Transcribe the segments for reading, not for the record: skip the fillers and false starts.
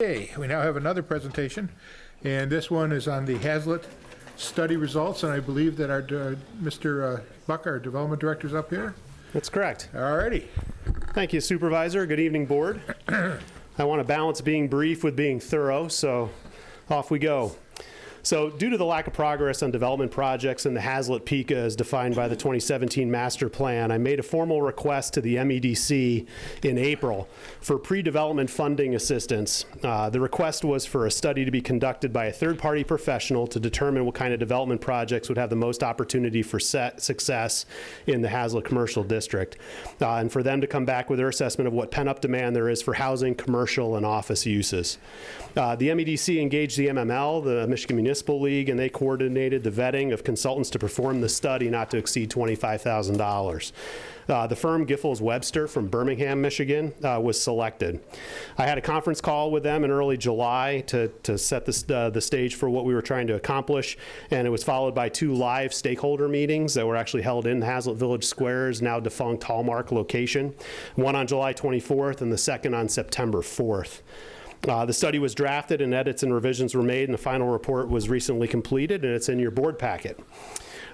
Okay, we now have another presentation, and this one is on the Haslett study results, and I believe that our Mr. Buck, our development director, is up here. That's correct. All righty. Thank you, Supervisor. Good evening, Board. I want to balance being brief with being thorough, so off we go. So due to the lack of progress on development projects in the Haslett PICA as defined by the 2017 master plan, I made a formal request to the MEDC in April for pre-development funding assistance. The request was for a study to be conducted by a third-party professional to determine what kind of development projects would have the most opportunity for success in the Haslett Commercial District, and for them to come back with their assessment of what pent-up demand there is for housing, commercial, and office uses. The MEDC engaged the MML, the Michigan Municipal League, and they coordinated the vetting of consultants to perform the study not to exceed $25,000. The firm Giffords Webster from Birmingham, Michigan was selected. I had a conference call with them in early July to set the stage for what we were trying to accomplish, and it was followed by 2 live stakeholder meetings that were actually held in Haslett Village Square's now defunct Hallmark location, one on July 24th and the second on September 4th. The study was drafted and edits and revisions were made, and the final report was recently completed, and it's in your board packet.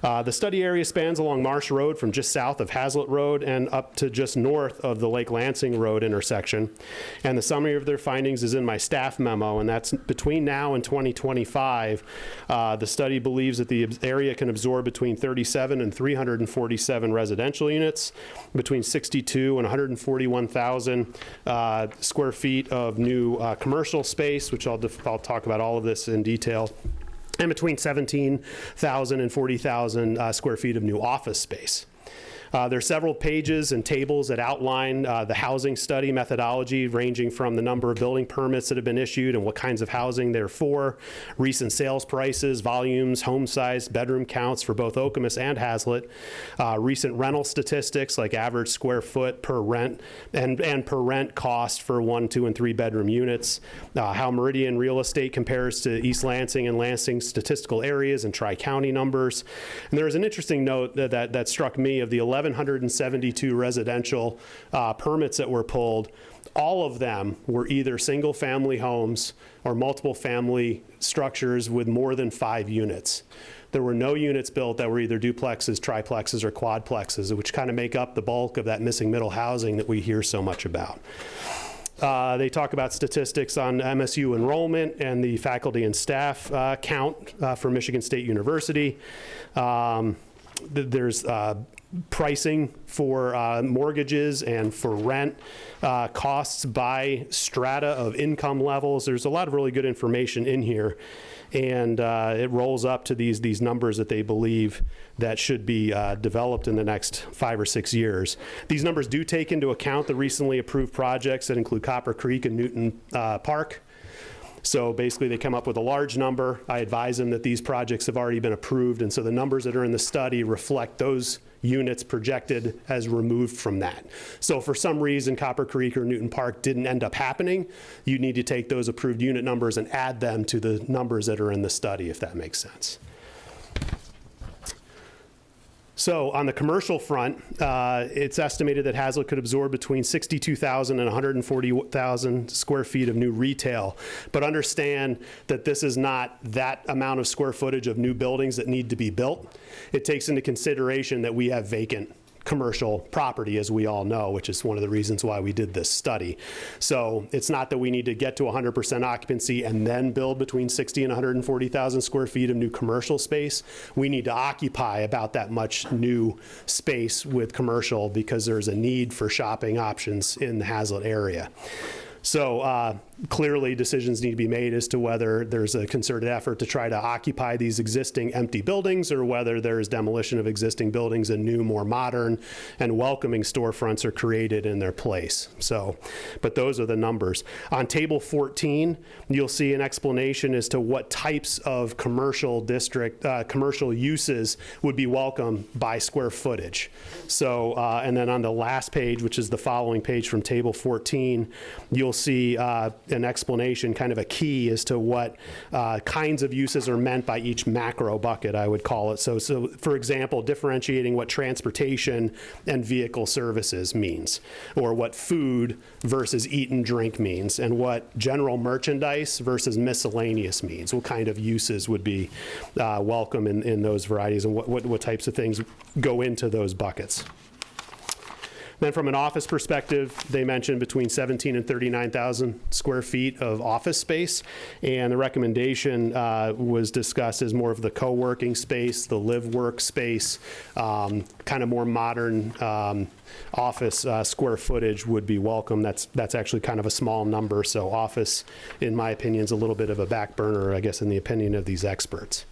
The study area spans along Marsh Road from just south of Haslett Road and up to just north of the Lake Lansing Road intersection. And the summary of their findings is in my staff memo, and that's between now and 2025. The study believes that the area can absorb between 37 and 347 residential units, between 62 and 141,000 square feet of new commercial space, which I'll talk about all of this in detail, and between 17,000 and 40,000 square feet of new office space. There are several pages and tables that outline the housing study methodology, ranging from the number of building permits that have been issued and what kinds of housing they're for, recent sales prices, volumes, home size, bedroom counts for both Okemos and Haslett, recent rental statistics like average square foot per rent and per rent cost for 1, 2, and 3 bedroom units, how Meridian real estate compares to East Lansing and Lansing statistical areas and tri-county numbers. And there was an interesting note that struck me of the 1,172 residential permits that were pulled. All of them were either single family homes or multiple family structures with more than 5 units. There were no units built that were either duplexes, triplexes, or quadplexes, which kind of make up the bulk of that missing middle housing that we hear so much about. They talk about statistics on MSU enrollment and the faculty and staff count for Michigan State University. There's pricing for mortgages and for rent, costs by strata of income levels. There's a lot of really good information in here, and it rolls up to these numbers that they believe that should be developed in the next 5 or 6 years. These numbers do take into account the recently approved projects that include Copper Creek and Newton Park. So basically they come up with a large number. I advise them that these projects have already been approved, and so the numbers that are in the study reflect those units projected as removed from that. So for some reason Copper Creek or Newton Park didn't end up happening, you need to take those approved unit numbers and add them to the numbers that are in the study, if that makes sense. So on the commercial front, it's estimated that Haslett could absorb between 62,000 and 140,000 square feet of new retail. But understand that this is not that amount of square footage of new buildings that need to be built. It takes into consideration that we have vacant commercial property, as we all know, which is one of the reasons why we did this study. So it's not that we need to get to 100% occupancy and then build between 60 and 140,000 square feet of new commercial space. We need to occupy about that much new space with commercial because there's a need for shopping options in the Haslett area. So clearly decisions need to be made as to whether there's a concerted effort to try to occupy these existing empty buildings or whether there's demolition of existing buildings and new, more modern and welcoming storefronts are created in their place. So, but those are the numbers. On table 14, you'll see an explanation as to what types of commercial uses would be welcome by square footage. So, and then on the last page, which is the following page from table 14, you'll see an explanation, kind of a key as to what kinds of uses are meant by each macro bucket, I would call it. So for example, differentiating what transportation and vehicle services means, or what food versus eat and drink means, and what general merchandise versus miscellaneous means. What kind of uses would be welcome in those varieties, and what types of things go into those buckets. Then from an office perspective, they mentioned between 17 and 39,000 square feet of office space, and the recommendation was discussed as more of the co-working space, the live-work space, kind of more modern office square footage would be welcome. That's actually kind of a small number, so office, in my opinion, is a little bit of a back burner, I guess, in the opinion of these experts.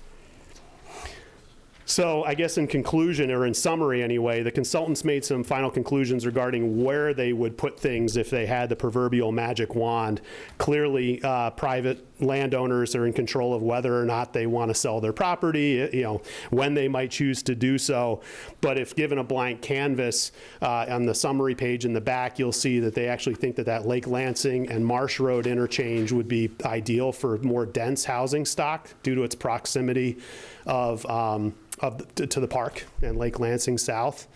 So I guess in conclusion, or in summary anyway, the consultants made some final conclusions regarding where they would put things if they had the proverbial magic wand. Clearly, private landowners are in control of whether or not they want to sell their property, when they might choose to do so. But if given a blank canvas, on the summary page in the back, you'll see that they actually think that Lake Lansing and Marsh Road interchange would be ideal for more dense housing stock due to its proximity to the park and Lake Lansing South.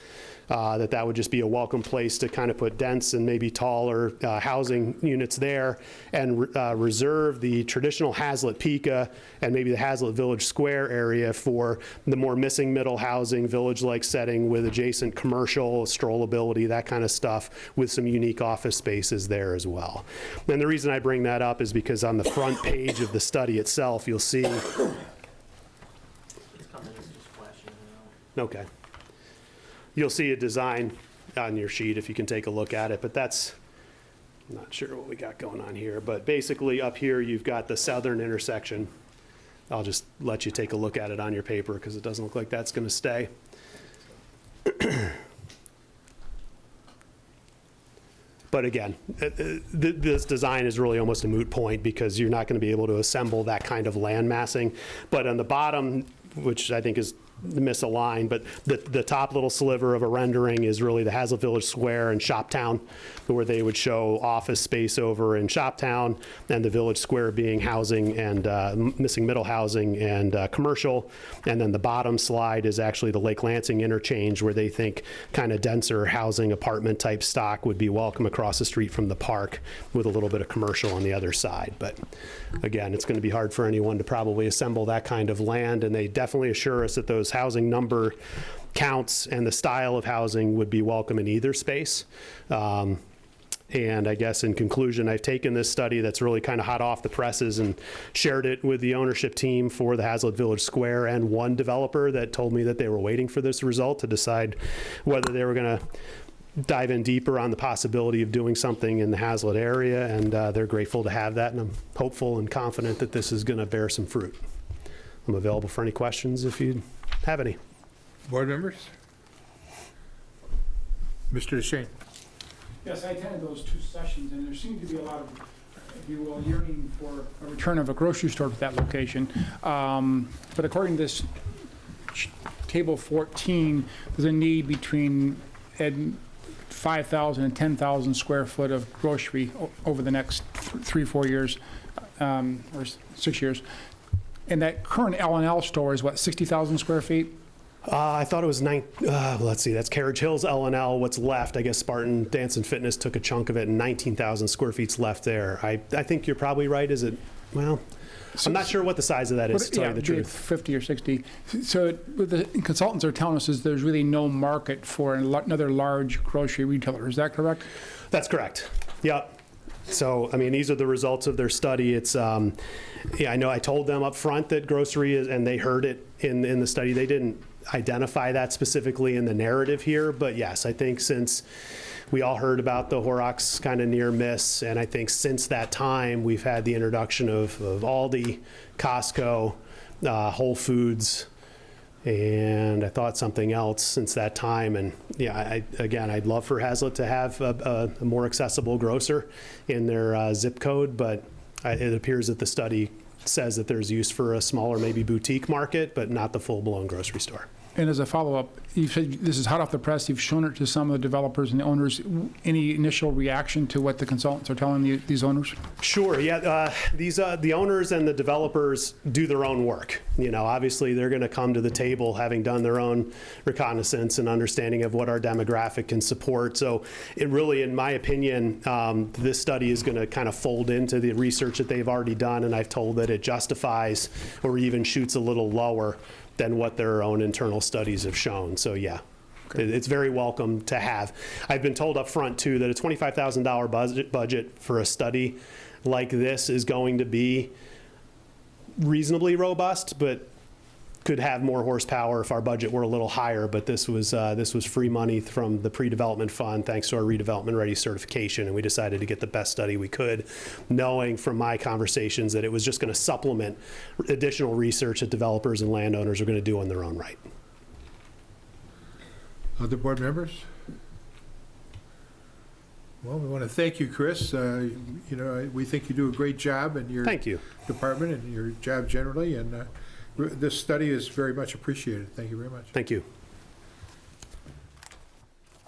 That would just be a welcome place to kind of put dense and maybe taller housing units there, and reserve the traditional Haslett Pica and maybe the Haslett Village Square area for the more missing middle housing, village-like setting with adjacent commercial, strollability, that kind of stuff, with some unique office spaces there as well. And the reason I bring that up is because on the front page of the study itself, you'll see. Okay. You'll see a design on your sheet if you can take a look at it, but I'm not sure what we got going on here. But basically up here, you've got the southern intersection. I'll just let you take a look at it on your paper because it doesn't look like that's going to stay. But again, this design is really almost a moot point because you're not going to be able to assemble that kind of land massing. But on the bottom, which I think is misaligned, but the top little sliver of a rendering is really the Haslett Village Square in Shoptown, where they would show office space over in Shoptown, and the Village Square being housing and missing middle housing and commercial. And then the bottom slide is actually the Lake Lansing interchange, where they think kind of denser housing apartment type stock would be welcome across the street from the park, with a little bit of commercial on the other side. But again, it's going to be hard for anyone to probably assemble that kind of land, and they definitely assure us that those housing number counts and the style of housing would be welcome in either space. And I guess in conclusion, I've taken this study that's really kind of hot off the presses and shared it with the ownership team for the Haslett Village Square, and one developer that told me that they were waiting for this result to decide whether they were going to dive in deeper on the possibility of doing something in the Haslett area, and they're grateful to have that, and I'm hopeful and confident that this is going to bear some fruit. I'm available for any questions if you have any. Board members? Mr. DeShane. Yes, I attended those two sessions, and there seemed to be a lot of, if you will, yearning for a return of a grocery store at that location. But according to this table 14, there's a need between 5,000 and 10,000 square foot of grocery over the next 3-4 years, or 6 years. And that current L&L store is what, 60,000 square feet? I thought it was let's see, that's Carriage Hills L&L, what's left. I guess Spartan Dance and Fitness took a chunk of it, and 19,000 square feet's left there. I think you're probably right. Is it, well, I'm not sure what the size of that is, to tell you the truth. 50 or 60. So what the consultants are telling us is there's really no market for another large grocery retailer. Is that correct? That's correct. Yep. So, I mean, these are the results of their study. It's, yeah, I know I told them up front that grocery is, and they heard it in the study. They didn't identify that specifically in the narrative here, but yes, I think since we all heard about the Horrocks kind of near miss, and I think since that time we've had the introduction of Aldi, Costco, Whole Foods, and I thought something else since that time. And yeah, again, I'd love for Haslett to have a more accessible grocer in their zip code, but it appears that the study says that there's use for a smaller, maybe boutique market, but not the full-blown grocery store. And as a follow-up, you said this is hot off the press. You've shown it to some of the developers and the owners. Any initial reaction to what the consultants are telling these owners? Sure. Yeah. The owners and the developers do their own work. You know, obviously they're going to come to the table having done their own reconnaissance and understanding of what our demographic can support. So it really, in my opinion, this study is going to kind of fold into the research that they've already done. And I've told that it justifies or even shoots a little lower than what their own internal studies have shown. So yeah, it's very welcome to have. I've been told up front too that a $25,000 budget for a study like this is going to be reasonably robust, but could have more horsepower if our budget were a little higher. But this was free money from the pre-development fund thanks to our redevelopment ready certification, and we decided to get the best study we could, knowing from my conversations that it was just going to supplement additional research that developers and landowners are going to do on their own right. Other board members? Well, we want to thank you, Chris. You know, we think you do a great job in your Thank you. department and your job generally, and this study is very much appreciated. Thank you very much. Thank you.